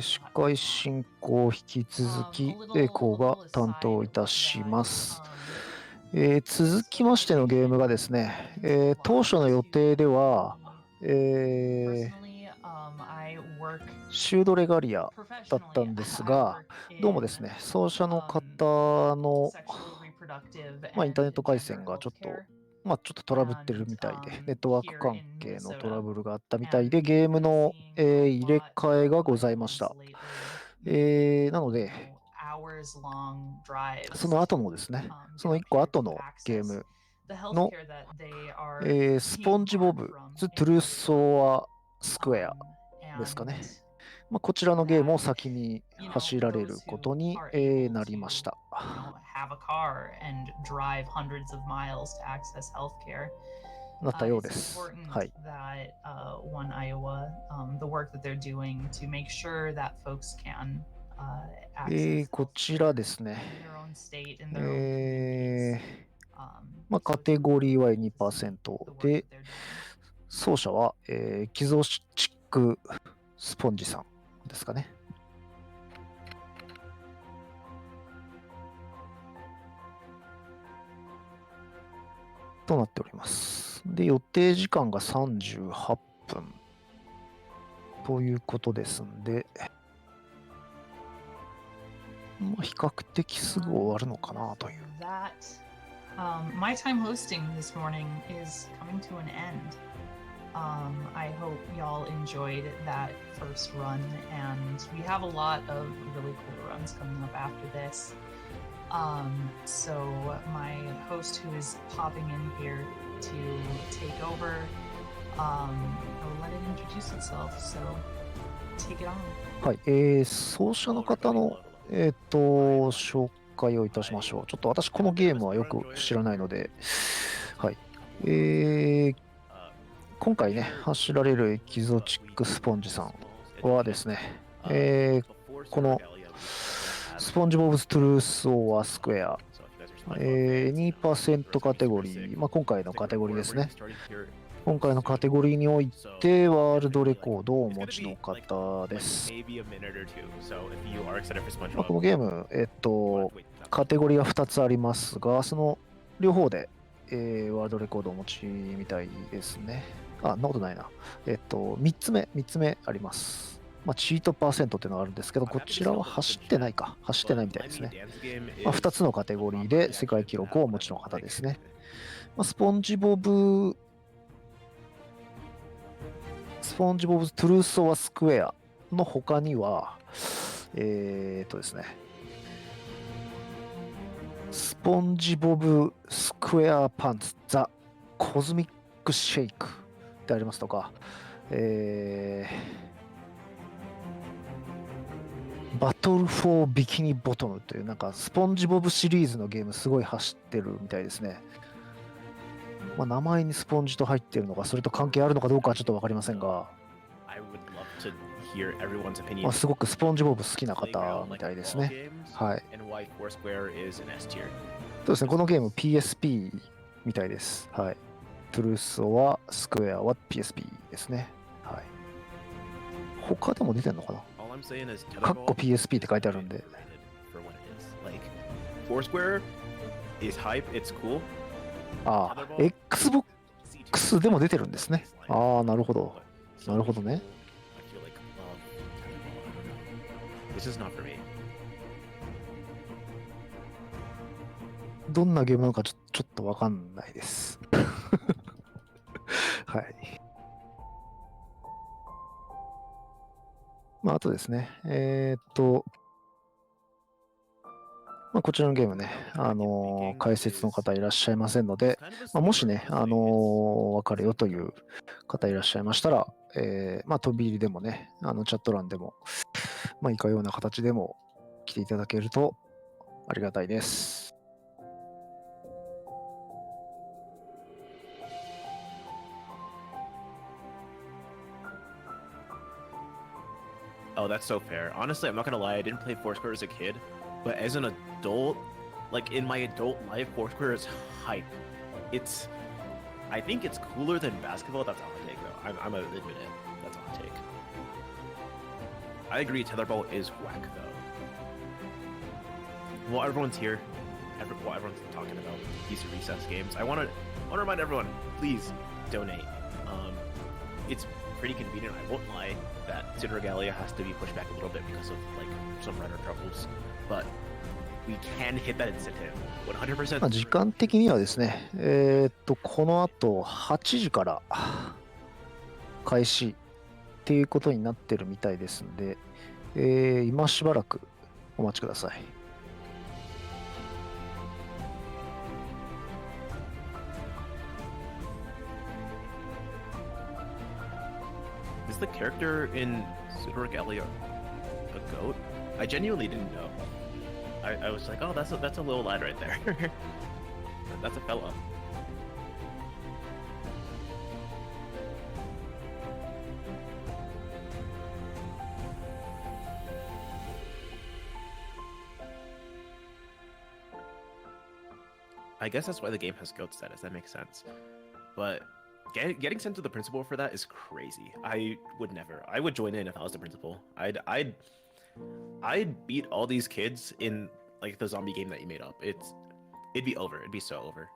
司会進行引き続き、こうが担当いたします。続きましてのゲームがですね、当初の予定では、シュードレガリアだったんですが、どうもですね、奏者の方の、インターネット回線がちょっとトラブってるみたいで、ネットワーク関係のトラブルがあったみたいで、ゲームの、入れ替えがございました。なので、その後のですね、その1個後のゲームの、スポンジボブズ・トゥルーソア・スクエアですかね。こちらのゲームを先に走られることに、なりました。なったようです。はい。こちらですね。カテゴリーは 2% で、奏者は、キゾチックスポンジさんですかね。となっております。で、予定時間が38分ということですんで、比較的すぐ終わるのかなという。My time hosting this morning is coming to an end. I hope y'all enjoyed that first run, and we have a lot of really cool runs coming up after this. So my host who is popping in here to take over, I'll let it introduce itself, so take it on. はい、奏者の方の、紹介をいたしましょう。ちょっと私このゲームはよく知らないので、はい。今回ね、走られるエキゾチックスポンジさんはですね、このスポンジボブズ・トゥルース・オー・ア・スクエア、2% カテゴリー、今回のカテゴリーですね。今回のカテゴリーにおいてワールドレコードをお持ちの方です。このゲーム、カテゴリーは2つありますが、その両方で、ワールドレコードをお持ちみたいですね。そんなことないな。3つ目あります。チートパーセントっていうのがあるんですけど、こちらは走ってないみたいですね。2つのカテゴリーで世界記録をお持ちの方ですね。スポンジボブズ・トゥルーソワ・スクエアの他には、ですね、スポンジボブ・スクエア・パンツ・ザ・コズミック・シェイクでありますとか、バトル・フォー・ビキニ・ボトムというスポンジボブシリーズのゲームすごい走ってるみたいですね。名前にスポンジと入っているのか、それと関係あるのかどうかはちょっと分かりませんが、すごくスポンジボブ好きな方みたいですね。はい。そうですね、このゲーム PSP みたいです。はい。トゥルーソはスクエアは PSP ですね。はい。他でも出てんのかな？カッコ PSP って書いてあるんで。Xbox でも出てるんですね。なるほど。なるほどね。どんなゲームなのかちょっとわかんないです。はい。あとですね、こちらのゲームね、解説の方いらっしゃいませんので、もしね、わかるよという方いらっしゃいましたら、飛び入りでもね、チャット欄でも、いかような形でも来ていただけるとありがたいです。Oh, that's so fair. Honestly, I'm not gonna lie, I didn't play Foursquare as a kid, but as an adult, like in my adult life, Foursquare is hype. I think it's cooler than basketball. That's all I take, though. I'm gonna admit it. That's all I take. I agree, tetherball is whack though. While everyone's here, while everyone's talking about these recess games, I want to remind everyone, please donate. It's pretty convenient, I won't lie, that Pseudo Regalia has to be pushed back a little bit because of like some runner troubles, but we can hit that incentive 100%. 時間的にはですね、この後8時から開始っていうことになってるみたいですんで、今しばらくお待ちください。Is the character in Pseudo Regalia a goat? I genuinely didn't know. I was like, oh, that's a little lad right there. That's a fella. I guess that's why the game has goat status. That makes sense. But getting sent to the principal for that is crazy. I would never. I would join in if I was the principal. I'd beat all these kids in like the zombie game that you made up. It'd be over. It'd be so over.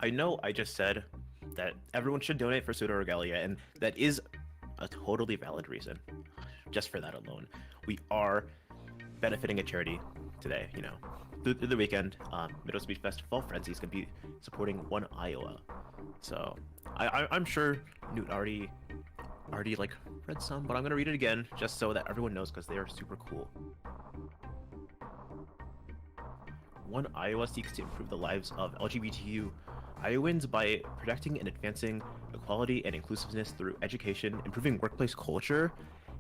I know I just said that everyone should donate for Pseudo Regalia, and that is a totally valid reason. Just for that alone, we are benefiting a charity today. You know, through the weekend, Midwest Speedfest Fall Frenzy is going to be supporting One Iowa. So I'm sure Newt already like read some, but I'm gonna read it again just so that everyone knows because they are super cool. One Iowa seeks to improve the lives of LGBTQ Iowans by protecting and advancing equality and inclusiveness through education, improving workplace culture,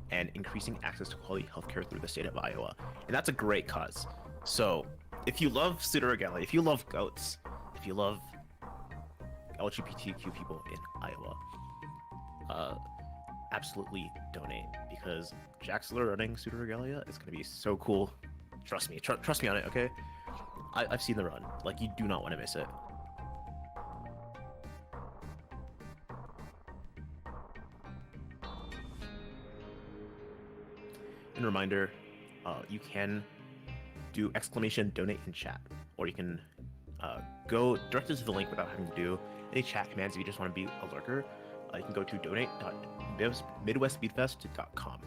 and increasing access to quality healthcare through the state of Iowa. And that's a great cause. So if you love Pseudo Regalia, if you love goats, if you love LGBTQ people in Iowa, absolutely donate, because Jaxler running Pseudo Regalia is going to be so cool. Trust me. Trust me on it, okay? I've seen the run. Like, you do not want to miss it. And reminder, you can do exclamation donate in chat, or you can go directly to the link without having to do any chat commands. If you just want to be a lurker, you can go to donate.midwestspeedfest.com.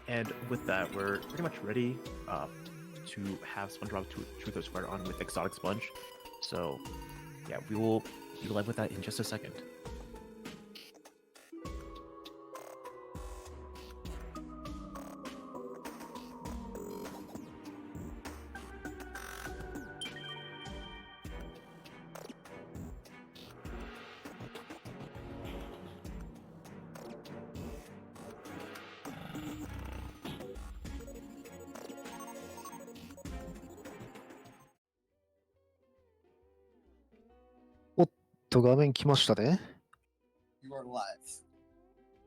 And with that, we're pretty much ready to have SpongeBob Truth or Square on with Exotic Sponge. So, yeah, we will be live with that in just a second.画面来ましたね。You are live.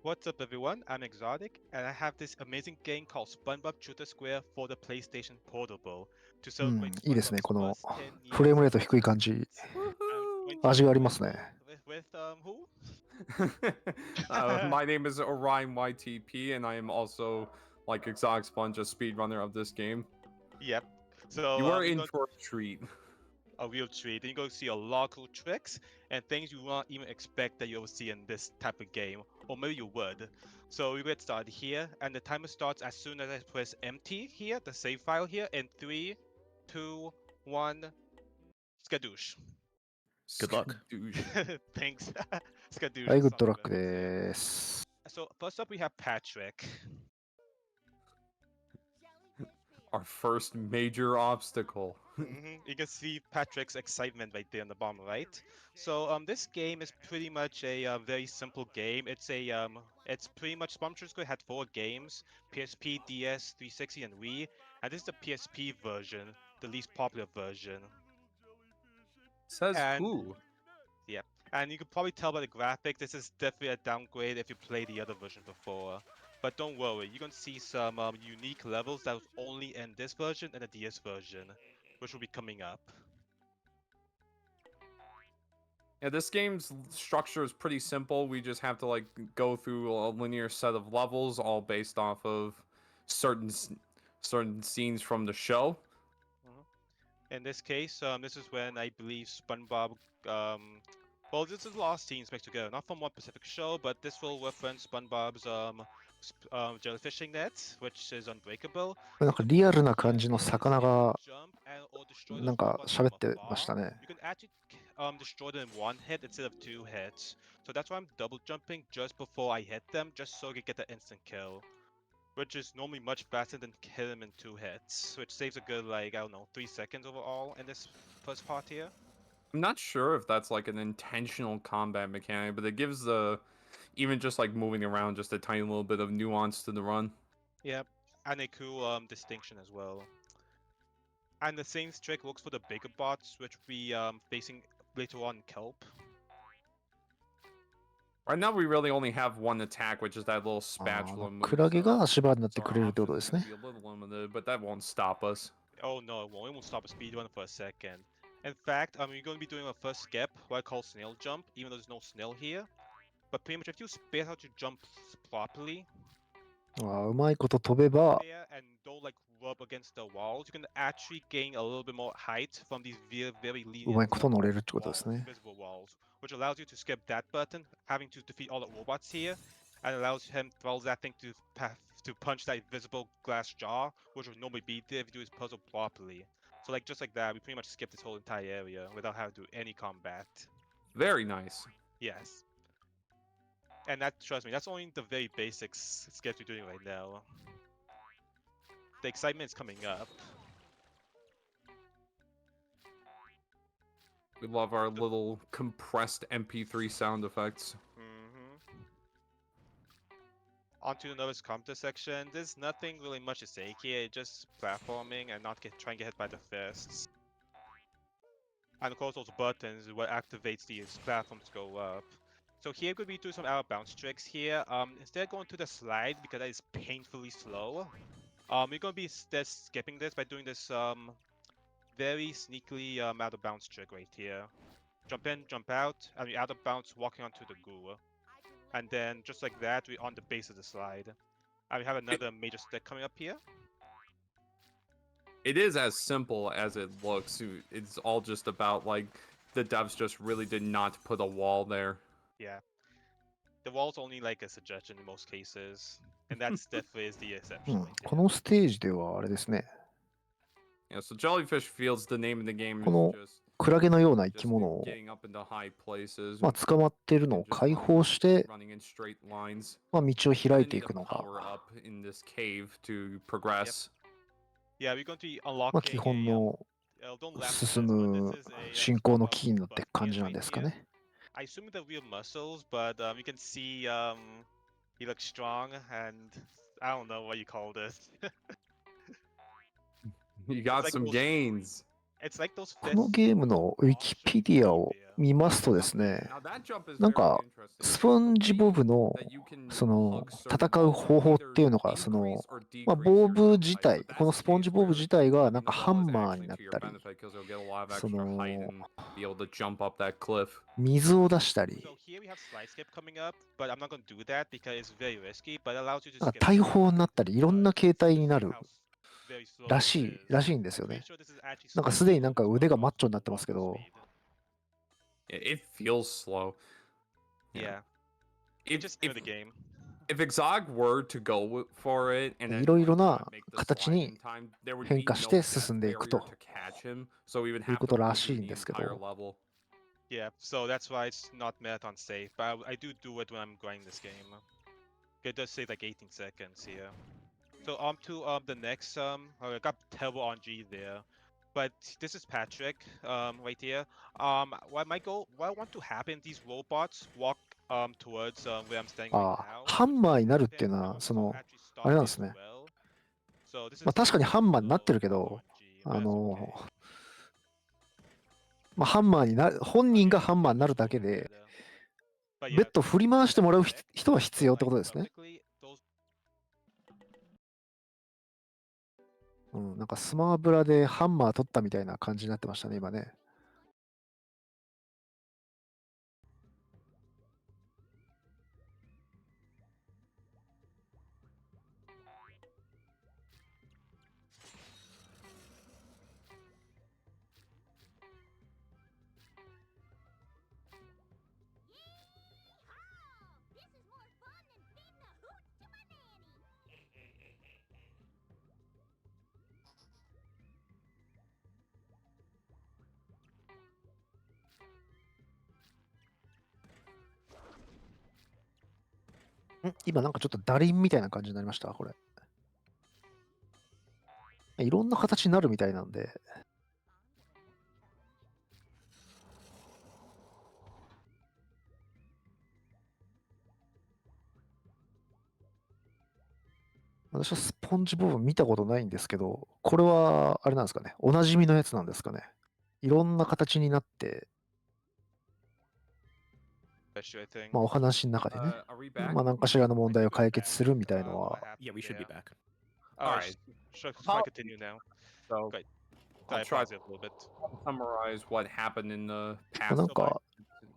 What's up, everyone? I'm Exotic, and I have this amazing game called SpongeBob Truth or Square for the PlayStation Portable to うん celebrate いいですね。 SpongeBob's この first 10フレームレー years ト低い感じ。 I'm going to 味があり do ますね。 it with who? My name is Orion YTP, and I am also like Exotic Sponge, a speedrunner of this game. Yep. So You are we're in going for a treat. a real treat. And you're going to see a lot of cool tricks and things you won't even expect that you'll see in this type of game, or maybe you would. So we get started here, and the timer starts as soon as I press empty here, the save file here, in 3, 2, 1, skadoosh. Good luck. Skadoosh. Thanks. Skadoosh. はい、グッ sounds ドラック better. です。 So first up we have Patrick. Our first major obstacle. You can see Patrick's excitement right there on the bottom right. So this game is pretty much a very simple game. It's pretty much SpongeBob had 4 games: PSP, DS, 360, and Wii. And this is the PSP version, the least popular version. Says And- who? Yeah, and you can probably tell by the graphic, this is definitely a downgrade if you played the other version before. But don't worry, you're gonna see some unique levels that was only in this version and the DS version, which will be coming up. Yeah, this game's structure is pretty simple. We just have to like go through a linear set of levels, all based off of certain scenes from the show. In this case, this is when I believe SpongeBob, well, this is the last scenes mixed together, not from one specific show, but this will reference SpongeBob's jellyfishing net, which is unbreakable. なんかリアルな感じの魚が Jump and or destroy なん those か robots 喋 from って afar. ましたね。 You can actually destroy them in 1 hit instead of 2 hits. So that's why I'm double jumping just before I hit them, just so I can get the instant kill. Which is normally much faster than kill them in 2 hits, which saves a good, like, I don't know, 3 seconds overall in this first part here. I'm not sure if that's like an intentional combat mechanic, but it gives the even just like moving around just a tiny little bit of nuance to the run. Yep, and a cool distinction as well. And the same trick works for the bigger bots, which we facing later on in Kelp. Right now, we really only have one attack, which is that little あ spatula ー move. クラゲが足場になっ So て our くれるってこと options です may ね。 be a little limited, but that won't stop us. Oh no, it won't stop a speedrun for a second. In fact, we're going to be doing our first skip, what I call snail jump, even though there's no snail here. But pretty much if you space how to jump properly, あーうまいこと飛べば there and don't like rub against the walls, you can actually gain a little bit more height from these very う lenient まいこと乗れるってことです walls, ね。 visible walls, which allows you to skip that button, having to defeat all the robots here, and allows him throws that thing to punch that visible glass jar, which would normally be there if you do his puzzle properly. So like just like that, we pretty much skip this whole entire area without having to do any combat. Very nice. Yes. And that, trust me, that's only the very basics skips we're doing right now. The excitement is coming up. We love our little compressed MP3 sound effects. Onto the nervous computer section. There's nothing really much to say here. Just platforming and not trying to get hit by the fists. And of course, those buttons is what activates these platforms to go up. So here we're going to do some out of bounds tricks here. Instead of going to the slide because that is painfully slow, we're going to be instead skipping this by doing this very sneakily out of bounds trick right here. Jump in, jump out, and we're out of bounds walking onto the goo. And then just like that, we're on the base of the slide. And we have another major stick coming up here. It is as simple as it looks. It's all just about like the devs just really did not put a wall there. Yeah. The wall's only like a suggestion in most cases. And that's definitely is the う exception. ん、 right こ there. のステージではあれですね、 Yeah, so jellyfish fields, the name of the game こ is の just クラゲのような生き just 物を、 getting up into high places まあ、 and 捕まってるのを just 解放して、 running in straight lines. まあ、道を And 開い then てい need to くのが、 power up in this cave to progress. Yeah, we're going to be まあ、基 unlocking 本 a の don't laugh at 進 this, but む this is a 進行の SpongeBob キーになっていく感じなんですか right ね。 I assume the real muscles, but you can see he looks strong and I don't know what you call this. You got like some those- gains. It's like those このゲームのウィキペディアを見ますとですね、 Now that jump is なん very か interesting. スポンジボブの That you can その hug certain 戦う balls 方 and 法っ either ていうのが、その increase or まあ、 decrease ボ your ブ jump 自 height. 体、 But この that's ス the ポンジ case ボブ where 自体がなん using か the ハ ball ン is マーに actually なっ to your たり、 benefit because you'll get a lot of そ extra height の and be able to jump up that cliff. 水を出したり、 So here we have slide skip coming up, but I'm not going to do that because it's very risky, but it allows you to あ just get 大砲になったり、いろんな形態になる very slow ら this し is. い、らしいんですよ Pretty ね。 sure this is actually なんか slightly すでになん slower か than 腕が SpongeBob's マッチョになってますけ walking ど、 speed. It feels slow. Yeah, If, it's just near if, the game. if Exog were to go for it and then いろいろ like, な make the 形 slide に in time, there would 変 be 化 no して death 進んでいく barrier と to catch him, so we would いう have こ to とら redo しいん the ですけ entire ど、 level. Yeah, so that's why it's not marathon safe, but I do it when I'm grinding this game. It does save like 18 seconds here. So on to the next oh, I got terrible on G there. But this is Patrick right here. What I want to happen, these robots walk towards where I'm standing right あ now. あ、ハンマーになるっていう And の I は、 want そ to の、 actually stop あれなん it です as ね。 well. So this まあ is 確かに the ハンマーになってる terrible けど、 RNG, あ but it's の okay. まあ、ハンマーになる、本人 Okay, が I ハンマー think にな that's るだ a け little で、 better. But ベッ yeah, ド振り回してもらう人 effect 人は to 必要って like ことですね。 perfectly those うん、なんかスマブラでハンマー取ったみたいな感じになってましたね、今ね。今なんかちょっとダリンみたいな感じになりました、これ。いろんな形になるみたいなんで。私はスポンジボブ見たことないんですけど、これはあれなんですかね、おなじみのやつなんですかね。いろんな形になって、issue, I think. まあお話の中でね、 Are we back? まあ何かしらの問題を解決するみたいの What は、 happened Yeah, we should be there? back. Alright. Should How- I continue now? So Great. I'll I try pause it a little bit. to summarize what happened in the まあ past. なんか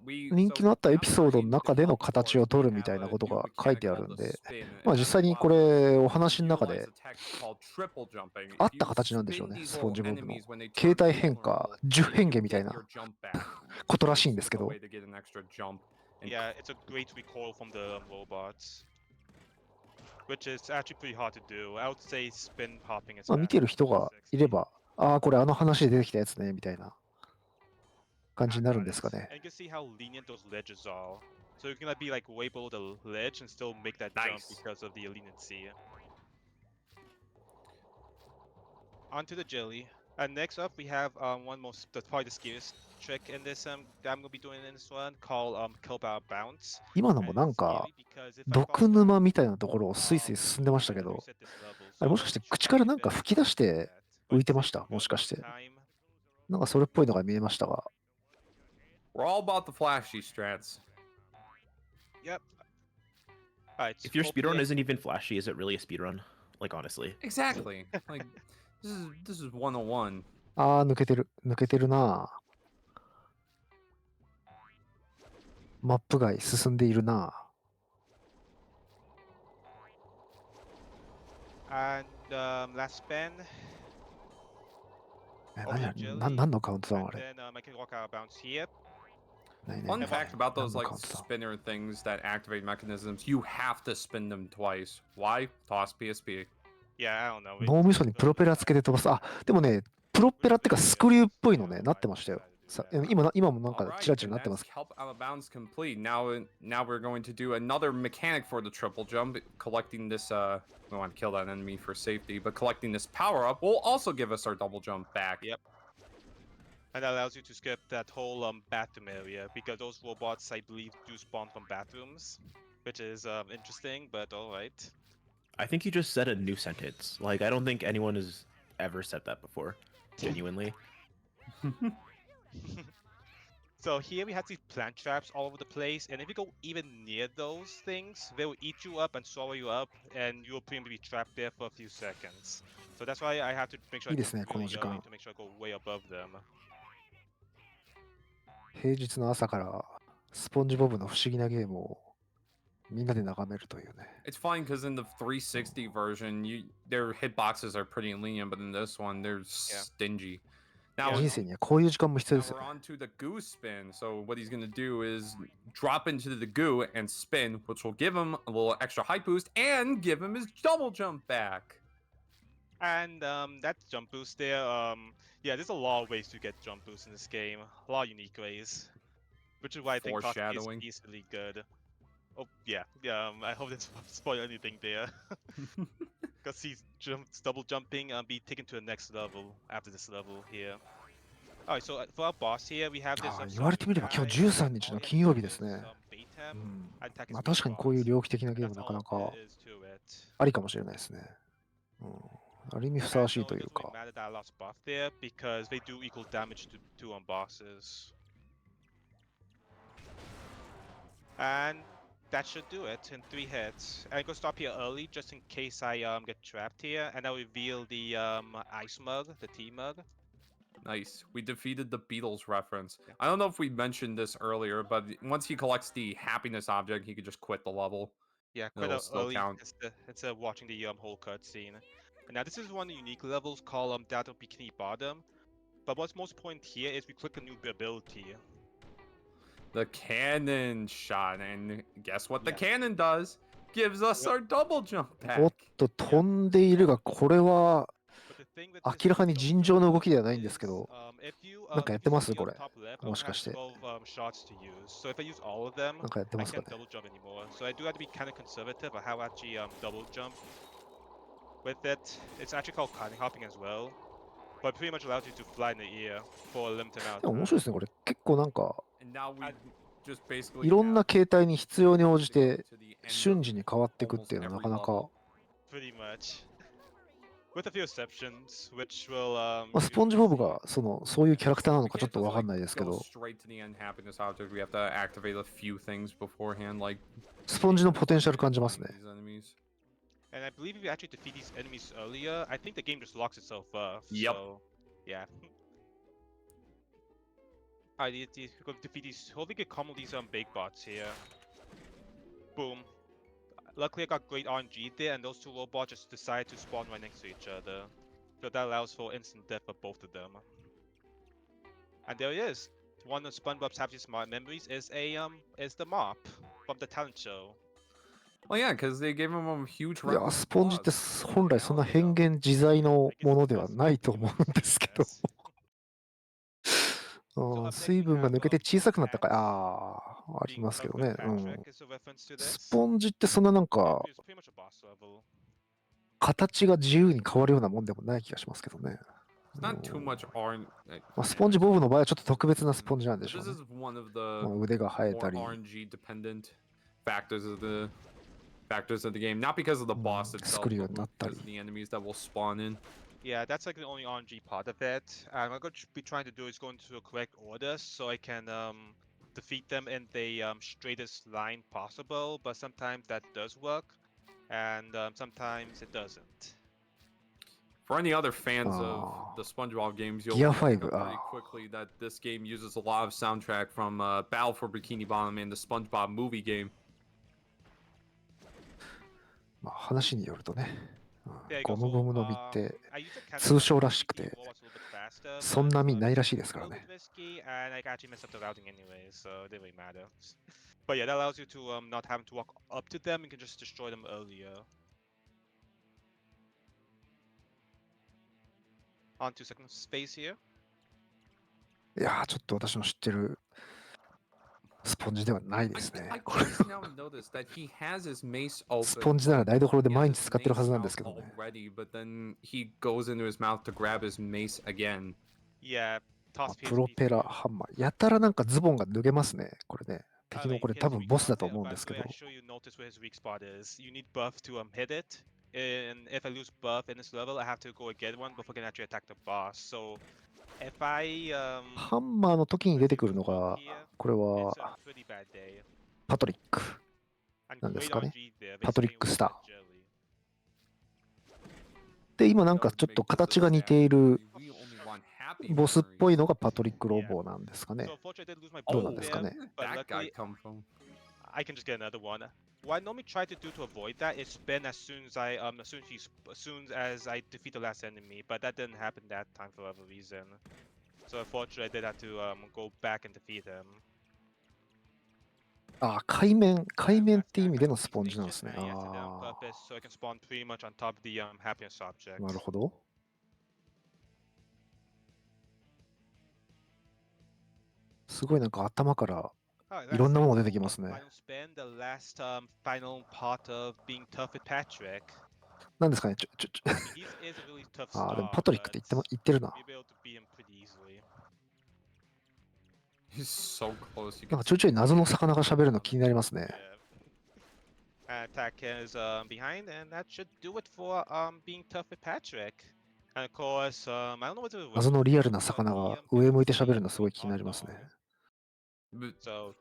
We 人気のあった so エピソードの now 中での in the 形を Hub 取る Force, みたいな we こと have a が書い new てあ mechanic るん called で、 the spin, and まあ that 実際に allows これ us お to 話の中 utilize で a tech called triple jumping. あっ If た you 形なんでしょう spin ね、 these スポン little ジボブの。 enemies when they 形 turn 態変 incorporeal, 化、10 then 変 you 化みたい get な your jump back. ことら So しいん it's ですけ just a ど、 way to get an extra jump. And Yeah, it's a great recoil from the robots. Which is actually pretty hard to do. I would say spin hopping is まあ見てる人がいれば、ああ、これあの話で出てきたやつね、みたいな感じになるんですかね。 And you can see how lenient those ledges are. So you can be like way below the ledge and still make that jump Nice. because of the leniency. Onto the jelly. And next up we have one most that's probably the scariest trick in this that I'm gonna be doing in this one called kill bar bounce. 今のも And なん it's か scary because if I 毒 fall 沼 down, みたいなところをスイスイ進んでましたけど、あれもしかして口からなんか吹き出して浮いてました？もしかして。なんかそれっぽいのが見えましたが。 we're all about the flashy strats. Yep. Alright. If your speedrun isn't even flashy, is it really a speedrun? Like, honestly. Exactly. Like this is 101. ああ、抜けてる。抜けてるな。マップ外進んでいるな。 And last spin. 何のカウントダウンあ And れ？ then I can walk out of bounds here. ないね。 Fun fact about 何 those の like カウントだ spinner things that activate mechanisms, you have to spin them twice. Why? Toss PSP. Yeah, I don't know. 脳みそにプロペラつけて飛ばす。あ、でもね、プロペラってかスクリューっぽいのね、なってましたよ。今もなんか Alright, チラチラ and なってま that's す。 Kelp Out of Bounds complete. Now we're going to do another mechanic for the triple jump, collecting this we want to kill that enemy for safety, but collecting this power up will also give us our double jump back. Yep. And that allows you to skip that whole bathroom area because those robots, I believe, do spawn from bathrooms, which is interesting, but alright. I think you just said a new sentence. Like I don't think anyone has ever said that before. Genuinely. So here we have these plant traps all over the place, and if you go even near those things, they will eat you up and swallow you up, and you will pretty much be trapped there for a few seconds. So that's why I have to make sure I いいですね、 jump この really 時 early 間。 to make sure I go way above them. 平日の朝からスポンジボブの不思議なゲームをみんなで眺めるというね。 It's fine because in the 360 version, their hitboxes are pretty lenient, but in this one, they're stingy. Now, 人生にはこういう時間も必要 now ですよ we're ね。 on to the goo spin. So what he's gonna do is drop into the goo and spin, which will give him a little extra height boost and give him his double jump back. And that jump boost there, yeah, there's a lot of ways to get jump boosts in this game. A lot of unique ways. Which is why I think Foreshadowing. is really good. Oh, yeah. I hope this won't spoil anything there. Because he's double jumping be taken to the next level after this level here. Alright, so for our boss here, we have this. ああ、言われてみれば今日13日の金曜日ですね。まあ確かにこういう猟奇的なゲームなかなかありかもしれないですね。ある意味ふさわしいというか。 because they do equal damage to bosses. And that should do it in 3 hits. I'm gonna stop here early just in case I get trapped here, and I'll reveal the ice mug, the tea mug. Nice. We defeated the Beatles reference. I don't know if we mentioned this earlier, but once he collects the happiness object, he could just quit the level. Yeah, quite It'll still early. count. It's watching the whole cutscene. And now this is one of the unique levels called Down to Bikini Bottom. But what's most important here is we click a new ability. The cannon shot, and guess what the Yeah. cannon does? Gives us our double jump おっ back. と飛んでいるが、これは But the thing with 明らかに尋常な動きではないんですけ is, ど、 if you, なんかやってます if you こ see れ。 on top left, もしかして I have 12 shots to use. So if I use all of them, なんかやってま I すか can't ね。 double jump anymore. So I do have to be kind of conservative on how I actually double jump with it. It's actually called cotton hopping as well. But it pretty much allows you to fly in the air for a limited amount で of も面 time. 白いですね、これ。結構なんか、 And now we just basically いろんな have 形態に必要に応じ to go て to the end 瞬 of 時に変わっていくっていうのはな almost かな every か、 level. Pretty much. With a few exceptions, which will まあ、スポンジボブがそういうキャラクターなのかちょっとわかんないですけ Go ど、 straight to the end happiness object. We have to activate a few things beforehand, like スポンジのポテンシャル感じますね。 these enemies. And I believe if you actually defeat these enemies earlier, I think the game just locks itself up. Yep. So, yeah. Alright, go defeat these. Hopefully, get combo these big bots here. Boom. Luckily, I got great RNG there, and those two robots just decided to spawn right next to each other. So that allows for instant death for both of them. And there it is. One of SpongeBob's happiest memories is the mop from the talent show. Well, yeah, because they gave him a huge い round や、 of スポンジって applause. 本来そんな変幻自在のものではないと思うんですけど、水分が抜けて小さくなったか、ありますけどね。スポンジってそんななんか、形が自由に変わるようなもんでもない気がしますけどね。 It's not too much RNG. まあ、スポンジボブの場合はちょっと特別なスポンジなんでしょう This ね。 is one of まあ the 腕が生え more たり、 RNG dependent factors of the game, not because of the boss itself, 作るようにな but ったり because。of the enemies that will spawn in. Yeah, that's like the only RNG part of it. And what I'm going to be trying to do is go into a correct order so I can defeat them in the straightest line possible. But sometimes that does work, and sometimes it doesn't. For any other fans of the SpongeBob games, you'll Gear pick 5 up pretty quickly that this game uses a lot of soundtrack from Battle for Bikini Bottom and the SpongeBob movie game. まあ、話によるとね、 There you ゴ go. ムゴ So ムの実って I used a cannon 通称らしくて、 robot's a little bit そんな網ないらしいですからね。 risky, and I actually messed up the routing anyway, so it didn't really matter. But yeah, that allows you to not having to walk up to them. You can just destroy them earlier. On 2 seconds space here. いやー、ちょっと私の知ってるスポンジではないですね。 I これ just now noticed that he has his mace open. スポンジなら台所で He has 毎 his 日使ってるは mace ずなんです out けどね。 already, but then he goes into his mouth to grab his mace again. Yeah, あ toss プロ PSP ペラ too. ハンマー。やたらなんかズボンが脱げますね。これね。敵の Like これ his 多分 weak ボスだ spot と there. 思うん By です the け way, ど。 I show you notice where his weak spot is. You need buff to hit it. And if I lose buff in this level, I have to go get one before I can actually attack the boss. So if I ハンマーの時に出てくるのが、これ it's は a pretty bad day. パトリック。 And なんです great かね。 RNG there. パトリッ Basically ク one スター。 jelly. で、今なんかちょっと形が似ている We only want happy ボスっぽい memories. のがパトリックロボなんですかね。 So unfortunately, I did lose my Oh, buff なんですか there, ね。 but Where did that guy luckily come from? I can just get another one. What I normally try to do to avoid that is spin as soon as I defeat the last enemy, but that didn't happen that time for whatever reason. So unfortunately, I did have to go back and defeat him. あ、海面って意味での That's スポンジなんですね。 and yes, I did it on あ purpose, so I can spawn pretty much on top of the happiness あ、 object. なるほど。すごいなんか頭からいろんなもの出てきますね。 Final spin, the last final part of being tough with Patrick. なんですかね。I mean, he is a really tough ああ、でも star, パトリックって but 言ってるな。 you'll be able to beat him pretty easily. He's so close. You なん can かちょいちょい謎の魚が喋るの気になりますね。 Yeah. Attack is behind, and that should do it for being tough with Patrick. And of course, I don't know what to do. 謎のリアルな魚が上向いて喋るのすごい気になりますね。 But- So,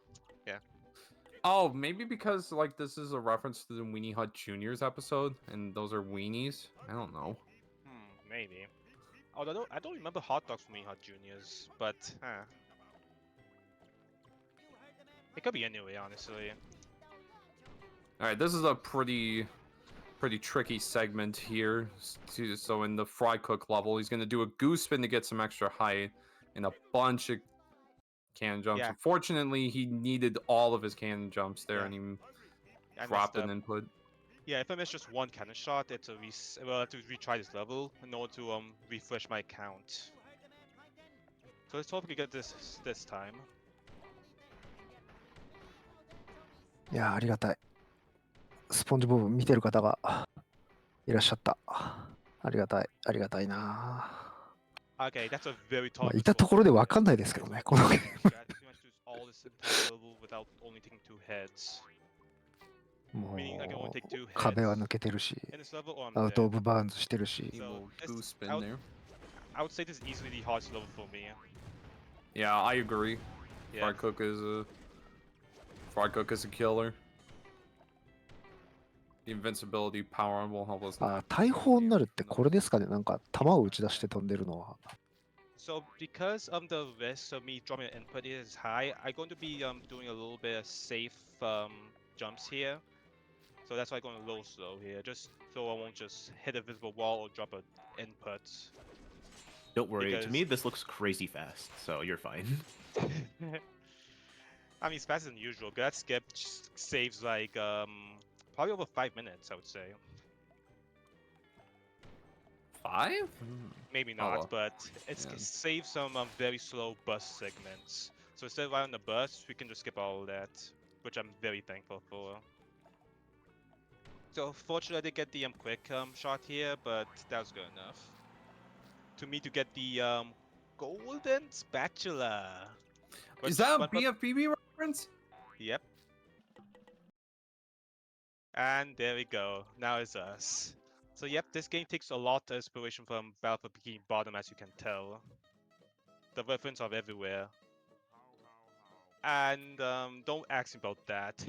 Oh, maybe because like this is a reference to the Weenie Hut Juniors episode, and those are weenies. I don't know. maybe. Although I don't remember hot dogs from Hot Juniors, but it could be anyway, honestly. All right, this is a pretty tricky segment here. So in the fry cook level, he's gonna do a goose spin to get some extra height and a bunch of cannon jumps. Yeah. Unfortunately, he needed all of his cannon jumps there, Yeah. and he I dropped messed an up. input. Yeah, if I miss just one cannon shot, we'll have to retry this level in order to refresh my count. So let's hope we get this time. いやー、ありがたい。スポンジボブ見てる方がいらっしゃった。ありがたい。ありがたいな。 Okay, that's a very ま tall. あ、いたところでわかんないですけどね、このゲーム。 all this entire level without only taking 2 heads. も Meaning I can only う take 2 heads. 壁は抜けてるし、 In this level, or I'm アウト・オ dead. ブ・バーンズしてるし。 He will So, goose spin out- there. I would say this is easily the hardest level for me. Yeah, I agree. Yeah. Fry cook is a killer. The invincibility power will help us. あ、大砲になるってこれですかね。なんか弾を打ち出して飛んでるのは。 So because the risk of me dropping an input is high, I'm going to be doing a little bit of safe jumps here. So that's why I'm going a little slow here, just so I won't just hit a visible wall or drop an input. Don't worry. To Because- me, this looks crazy fast, so you're fine. I mean, it's faster than usual. But that skip saves like probably over 5 minutes, I would say. 5? Maybe Oh, not, well. but it Yeah. saves some very slow bus segments. So instead of riding the bus, we can just skip all of that, which I'm very thankful for. So fortunately, I did get the quick shot here, but that was good enough. To me, to get the golden spatula. Is Which that a SpongeBob- BFBB reference? Yep. And there we go. Now it's us. So yep, this game takes a lot of inspiration from Battle for Bikini Bottom, as you can tell. The references are everywhere. And don't ask me about that.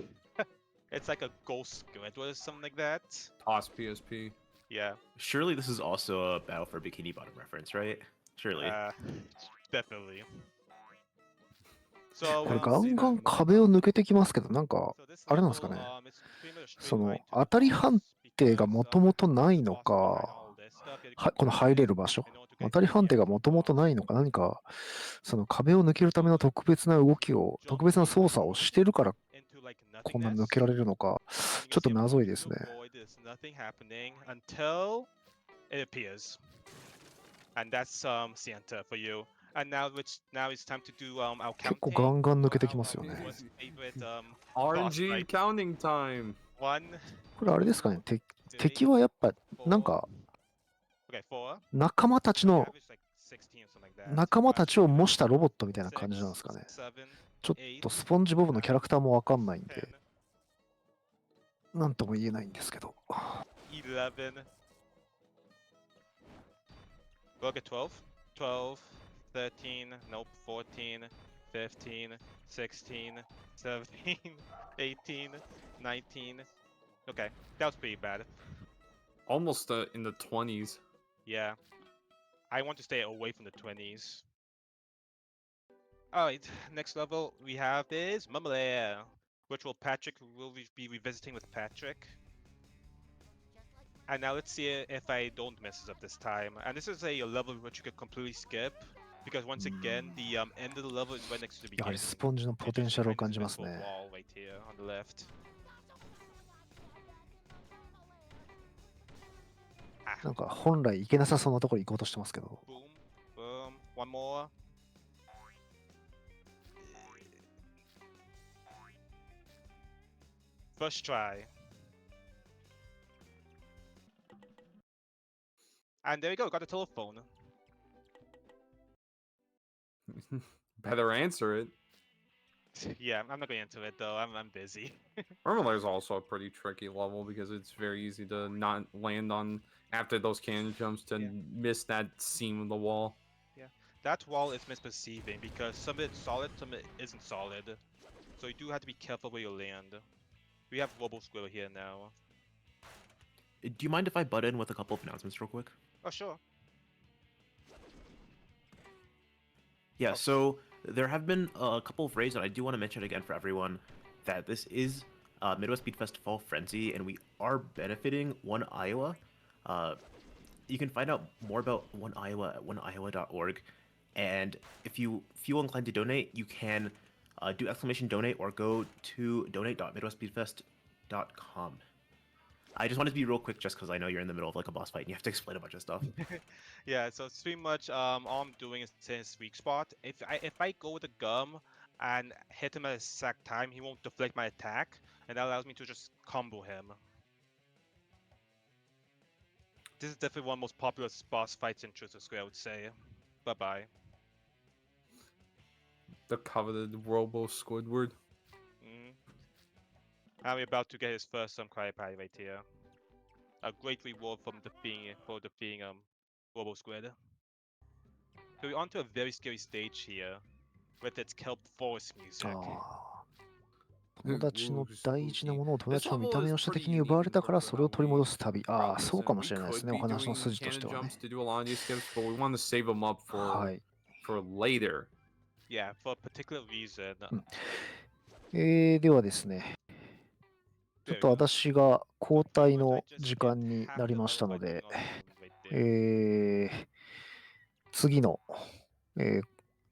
It's like a ghost squid or something like that. Toss PSP. Yeah, Surely this is also a Battle for Bikini Bottom reference, right? Surely. definitely. So, これガンガン壁を抜けてきますけど、なんか so this あれなんですか level, ね。 it's pretty much a straight その line to 当たり判定が because, もともとないの boss behind か、 all this stuff, you この入れる場所。当たり判定がもともとないのか、何か、その壁を抜けるための特別な動きを、特別な操作をしてるから、こんな抜けられるのか、ちょっと謎いですね。It appears. And that's Sienta for you. And now it's time to do our 結構 counting. ガンガン抜けてきますよね。 What's favorite RNG fight? counting time. 1, これあれですかね、 2, 敵はやっぱ、なんか、 okay, 4. 仲間たち The の、 average like 16 or something like that. 仲間たちを 5, 模したロボットみたいな感じなんですかね。 7, ちょっとスポンジボブのキャラクターもわかんないんで、 10, なんとも言えないんですけど。 11. We'll get 12. 12, 13, nope, 14, 15, 16, 17, 18, 19. Okay, that was pretty bad. Almost in the 20s. Yeah. I want to stay away from the 20s. Alright, next level we have is Mumble, which Patrick will be revisiting with Patrick. And now let's see if I don't mess this up this time. And this is a level which you can completely skip. Because once again, the end of the level is right next to the やはり beginning. スポンジのポテンシャルを感じますね。 Wall right here on the left. なんか本来行けなさそうなところに行こうとしてますけど。 Boom, boom, one more. First try. And there we go, got a telephone. Better answer it. Yeah, I'm not going into it though. I'm busy. Murmular is also a pretty tricky level because it's very easy to not land on after those cannon jumps to miss that seam of the wall. That wall is misperceiving because some of it's solid, some of it isn't solid. So you do have to be careful where you land. We have Robo Squirrel here now. Do you mind if I butt in with a couple of announcements real quick? Oh, sure. Yeah, so there have been a couple of raids, and I do want to mention again for everyone that this is Midwest Speedfest Fall Frenzy, and we are benefiting One Iowa. You can find out more about One Iowa at oneiowa.org, and if you feel inclined to donate, you can do !donate or go to donate.midwestspeedfest.com. I just wanted to be real quick just because I know you're in the middle of like a boss fight and you have to explain a bunch of stuff. Yeah, so it's pretty much all I'm doing is his weak spot. If I go with a gum and hit him at a exact time, he won't deflect my attack, and that allows me to just combo him. This is definitely one of the most popular boss fights in Truth Square, I would say. Bye bye. The coveted Robo Squidward. I'm about to get his first Cryopie right here. A great reward for defeating Robo Squid. So we're onto a very scary stage here with its kelp forest music. 友達の大事なものを友達の見た目をした敵に奪われたからそれを取り戻す旅。ああ、そうかもしれないですね。お話の筋としてはね。はい。For later. Yeah, for a particular reason. ではですね、ちょっと私が交代の時間になりましたので、次の、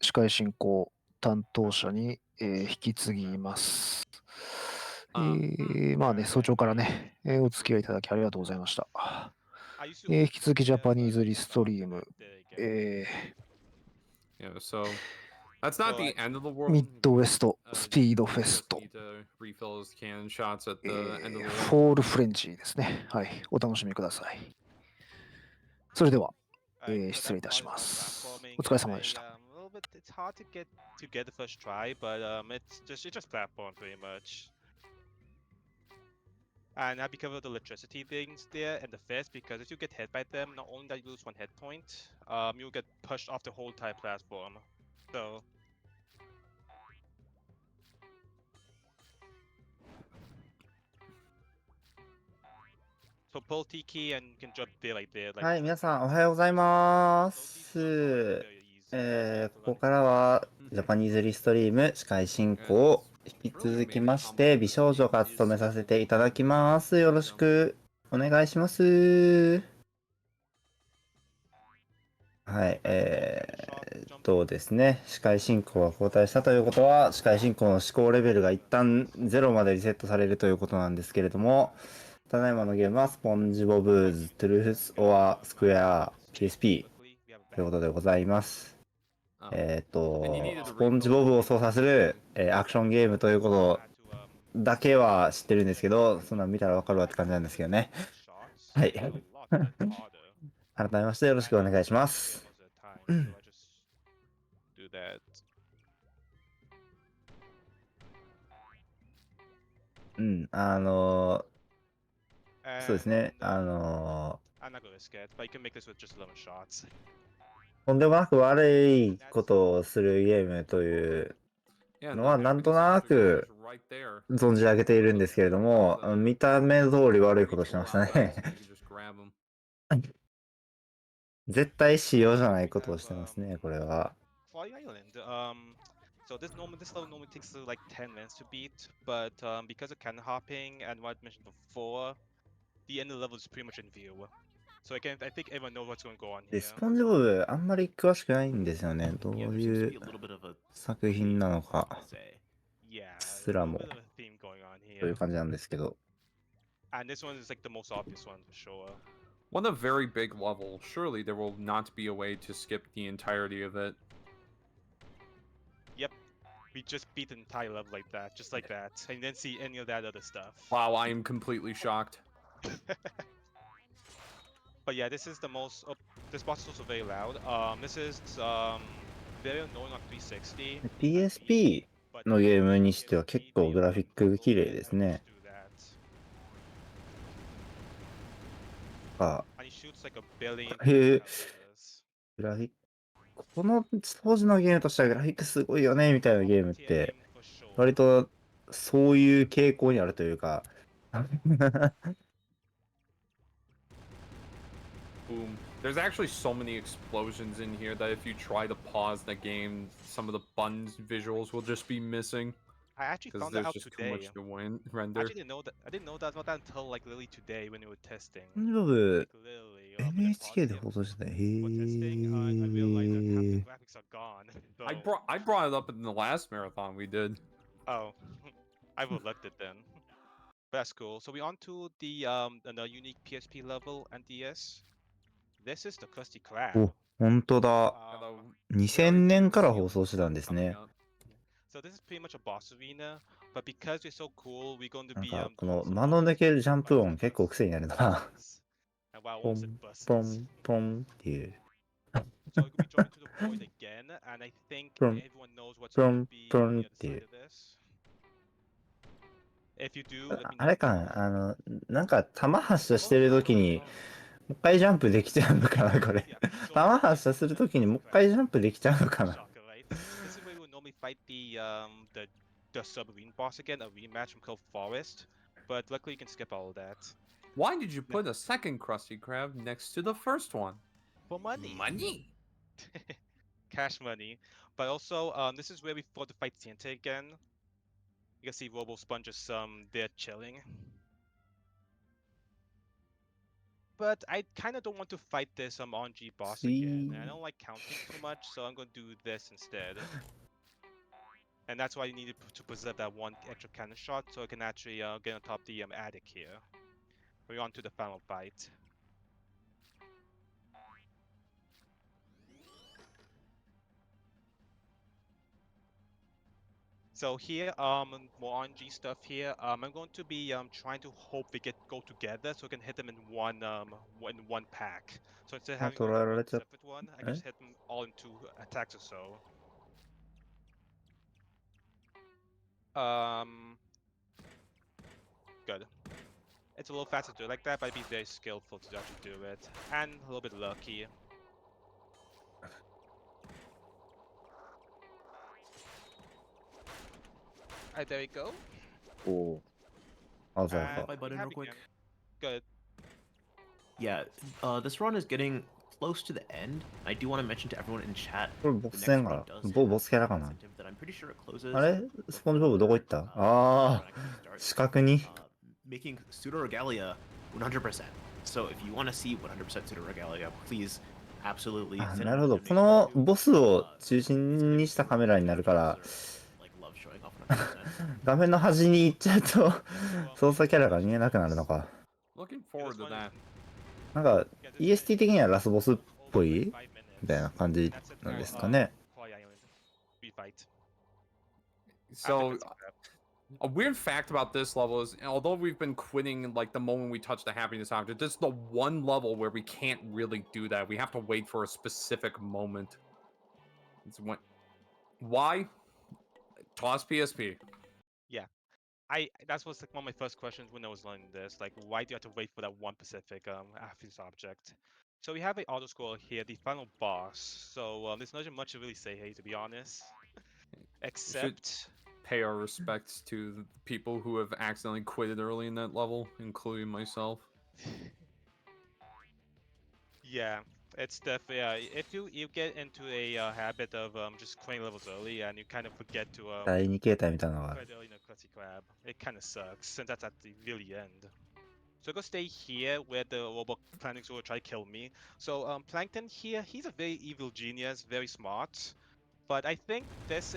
司会進行担当者に、引き継ぎます。まあね、早朝からね、お付き合いいただきありがとうございました。引き続きジャパニーズリストリーム、ミッドウェストスピードフェスト、フォールフレンチですね。はい、お楽しみください。それでは、失礼いたします。お疲れ様でした。It's hard to get the first try, but it's just platform pretty much. And now be careful of the electricity things there and the fist, because if you get hit by them, not only that you lose one hit point, you'll get pushed off the whole entire platform. So pull T key and you can jump there like there. はい、皆さんおはようございます。ここからはジャパニーズリストリーム司会進行を引き続きまして美少女が務めさせていただきます。よろしくお願いします。はい、ですね、司会進行が交代したということは、司会進行の思考レベルが一旦0までリセットされるということなんですけれども、ただいまのゲームは、スポンジボブーズ、トゥルース・オア・スクエア、PSP ということでございます。Oh. And you needed to スポンジボブを操作する、アクションゲームということだけは知ってるんですけど、そんなん見たらわかるわって感じなんですけどね。はい。改めましてよろしくお願いします。うん、そうですね、とんでもなく悪いことをするゲームというのはなんとなく存じ上げているんですけれども、見た目通り悪いことしてましたね。絶対仕様じゃないことをしてますね、これは。So this level normally takes like 10 minutes to beat, but because of cannon hopping and what I mentioned before, the end of the level is pretty much in view. So I think everyone knows what's going to go on で、 here. スポンジボブあんまり詳しくないんですよね。どう Yeah, there い seems to う be a little bit of a 作品なの I'll か say. Yeah, す a ら little も bit of a theme going on という here. 感じなんですけど。 And this one is like the most obvious one for sure. On a very big level, surely there will not be a way to skip the entirety of it. Yep, we just beat the entire level like that, just like that, and you didn't see any of that other stuff. Wow, I am completely shocked. But yeah, this is the most. This boss is also very loud. This is very annoying on 360. PSP のゲームにしては結構グラフィック綺麗ですね。あ、 And he shoots like a billion へえ、 colors. グラフィック、この当時のゲームとしてはグラフィックすごいよねみたいなゲームって割とそういう傾向にあるというか。Boom. There's actually so many explosions in here that if you try to pause the game, some of the buttons visuals will just be missing. I actually Because found that there's out just too today. much to render. I actually didn't know that. I didn't know that about that until like literally today when we were testing. スポンジボブ Like literally, when I paused NHK で it 放送してた。へ for testing, I realized that half the え。 graphics are gone. So, I brought it up in the last marathon we did. oh, I overlooked it then. But that's cool. So we on to the unique PSP level and DS. This is the Krusty Krab. お、本当だ。 Got a 2000 年から very 放送してたんです coming ね。 up. So this is pretty much a boss arena, but because we're so cool, we're going to なん be かこ doing の some 間の抜けるジャン bonus プ音 fights 結構 with 癖になるな。 buses. And wow, ポ almost said ン buses. ポンポンっていう。 So we join to the void again, and I think Boom, everyone knows what's boom, going to be boom on the otherってい side う。 of this. If you do, let me あ know. れかな、なんか弾発射してる時にもう一回ジャンプできちゃうのかな、これ。 Yeah, so 弾発射する時にもう一回ジャンプできちゃうのかな。 shocker, right? This is where we would normally fight the submarine boss again, a rematch from Cove Forest. But luckily, you can skip all of that. Why did you put a second Krusty Krab next to the first one? For money. Money. Cash money. But also, this is where we fought to fight Santa again. You can see Robo Sponge is there chilling. But I kind of don't want to fight this RNG boss again. I don't like counting too much, so I'm going to do this instead. And that's why you needed to preserve that one extra cannon shot, so I can actually get on top of the attic here. We're on to the final fight. So here, more RNG stuff here. I'm going to be trying to hope they go together, so I can hit them in one pack. So instead of having Not allowed one to- separate one, I can just hit them all in 2 attacks or so. Good. It's a little faster to do it like that, but I'd be very skillful to actually do it, and a little bit lucky. Alright, there we go. おお。あざ And か。 My button we have real quick. again. Good. Yeah, this run is getting close to the end. I do want to mention to everyone in chat. これ The ボス next 戦 run が does ボスキャラか have な。 an incentive that I'm pretty sure it closes. あれスポンジボブどこ行った？ああ、 四角に。 Making Pseudo Regalia 100%. So if you want to see 100% Pseudo Regalia, please absolutely あ、 thin なるほど。 on こ donation の to, ボスを中 it's 心 gonna に be したカメラになるから like love showing off 100%. 画面の端に行っちゃうと So, 操作キャラが見えなくなるのか。 Looking yeah, forward this to one that. is- なんか yeah, this one is EST 的にはラスボスっ over ぽ like い 5 minutes. みたいな感じ And that's it なん for, ですかね。 Koi Island refight. So, After Crystal Crab. a weird fact about this level is, although we've been quitting like the moment we touch the happiness object, this is the one level where we can't really do that. We have to wait for a specific moment. It's when... Why? Toss PSP. That was like one of my first questions when I was learning this. Like, why do you have to wait for that one specific happiness object? So we have a auto scroll here, the final boss. So there's not much to really say here, to be honest. Except, Pay our respects to the people who have accidentally quitted early in that level, including myself. yeah, it's definitely if you get into a habit of just quitting levels early and you kind of forget to 第2形態みたいなのがある。 quit early in a Krusty Krab, it kind of sucks since that's at the really end. So go stay here where the robot Plankton will try to kill me. So Plankton here, he's a very evil genius, very smart. But I think this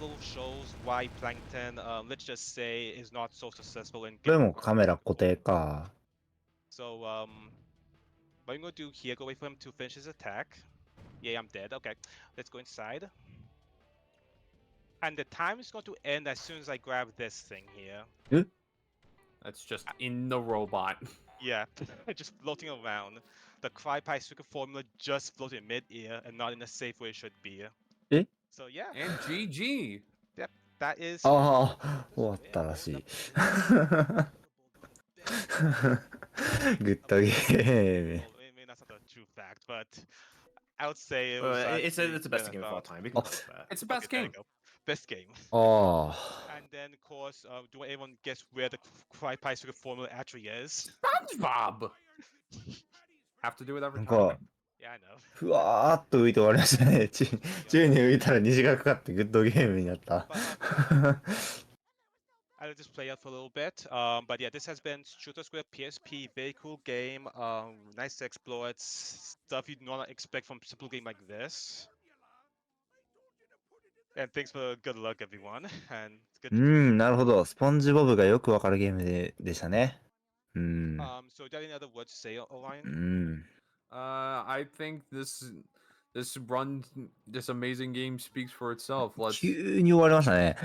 little shows why Plankton, let's just say, is not so successful in これ getting もカメラ固定か。 So what I'm gonna do here, go wait for him to finish his attack. Yeah, I'm dead. Okay, let's go inside. And the time is going to end as soon as I grab this thing here. That's just in the robot. Yeah, just floating around. The Crypie Sugar formula just floating in mid-air and not in a safe way it should be. え So yeah, And GG. that is. ああ、終わったらしい。グッドゲーム。 Well, maybe that's not a true fact, but I would say it Well, was. it's actually the best better game than of all thought. time. We can go with that. It's the best Okay, there you game. go. Best game. ああ。 And then, of course, do anyone guess where the Crypie Sugar formula actually is? SpongeBob. Have to do it な every ん time. か、 Yeah, I know. ふわーっと浮いて終わりましたね。宙に浮いたら虹がかかってグッドゲームになった。 I'll just play out for a little bit. But yeah, this has been Shooter Square PSP. Very cool game. Nice to explore. It's stuff you'd not expect from a simple game like this. And thanks for good luck, everyone. And it's う good. ん、なるほど。スポンジボブがよくわかるゲームでしたね。うん。 So, do you have any other words to say, う Orion? ん。 I think this amazing game speaks for itself. Let's 急に終わりましたね。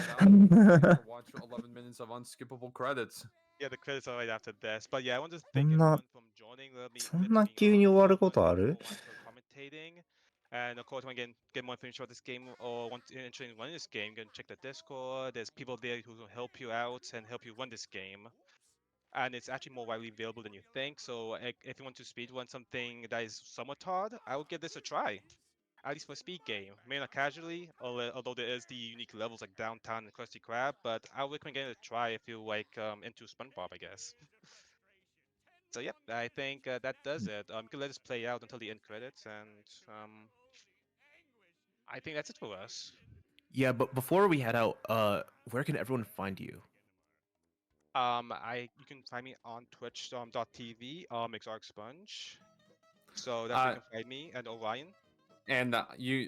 watch 11 minutes of unskippable credits. Yeah, the credits are right after this. But yeah, I want to そ thank んな、 everyone from joining. そんな急に終わることある？ Commentating. And of course, when you get more information about this game or want to interested in running this game, you can check the Discord. There's people there who will help you out and help you run this game. And it's actually more widely available than you think. So if you want to speedrun something that is somewhat hard, I would give this a try. At least for a speed game. Maybe not casually, although there is the unique levels like Downtown and Krusty Krab, but I would recommend giving it a try if you like into SpongeBob, I guess. So yep, I think that does it. You can let us play out until the end credits, and I think that's it for us. Yeah, but before we head out, where can everyone find you? You can find me on Twitch.tv, XarkSponge. So that's where you can find me and Orion. And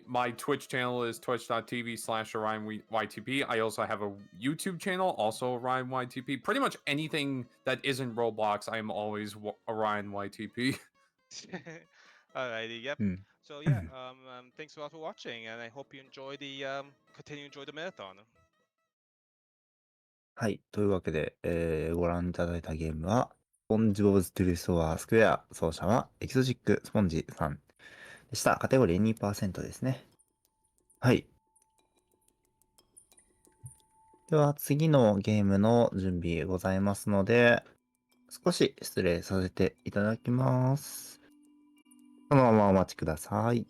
my Twitch channel is twitch.tv/OrionYTP. I also have a YouTube channel, also OrionYTP. Pretty much anything that isn't Roblox, I am always OrionYTP. Alrighty, yep. うん。 So yeah, thanks a lot for watching, and I hope you enjoy continue to enjoy the marathon. はい。というわけで、ご覧いただいたゲームは、スポンジボブズ・トゥルース・オア・スクエア、奏者はエキゾチック・スポンジさんでした。カテゴリー 2% ですね。はい。では、次のゲームの準備ございますので、少し失礼させていただきます。そのままお待ちください。